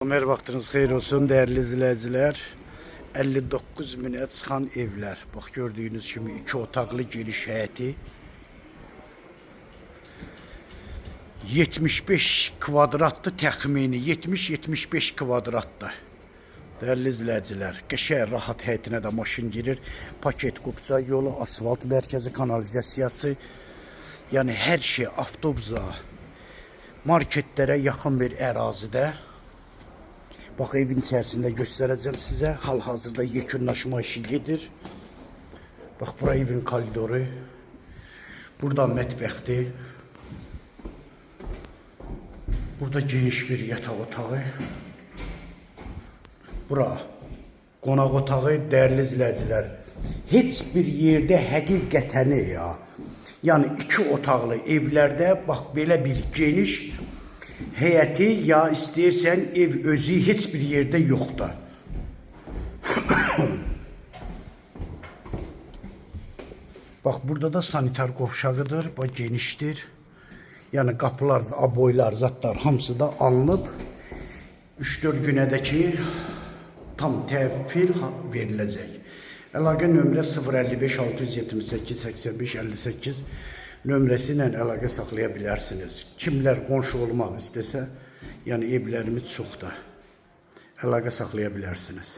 Her vaxtınız xeyir olsun değerli izləyicilər. 59 minə çıxan evlər. Bax gördüyünüz kimi 2 otaqlı geniş həyəti. 75 kvadratlı təxmini 70-75 kvadratda. Değerli izləyicilər, qəşəng rahat həyətinə də maşın girir. Paket qupça yolu, asfalt mərkəzi, kanalizasiyası. Yəni hər şey avtobusa, marketlərə yaxın bir ərazidə. Bax evin içərisində göstərəcəm sizə. Hal-hazırda yekunlaşma işi gedir. Bax bura evin koridoru. Burada mətbəxdir. Burada geniş bir yataq otağı. Bura qonaq otağı. Dəyərli izləyicilər, heç bir yerdə həqiqətən ya. Yəni 2 otaqlı evlərdə bax belə bir geniş həyəti ya istəyirsən ev özü heç bir yerdə yoxdur. Bax burada da sanitar qovşağıdır, bax genişdir. Yəni qapılar, aboylar, zatlar hamısı da alınıb. 3-4 günədəki tam təhvil veriləcək. Əlaqə nömrə 055 678 85 58 nömrəsi ilə əlaqə saxlaya bilərsiniz. Kimlər qonşu olmaq istəsə, yəni evlərimiz çoxdur. Əlaqə saxlaya bilərsiniz.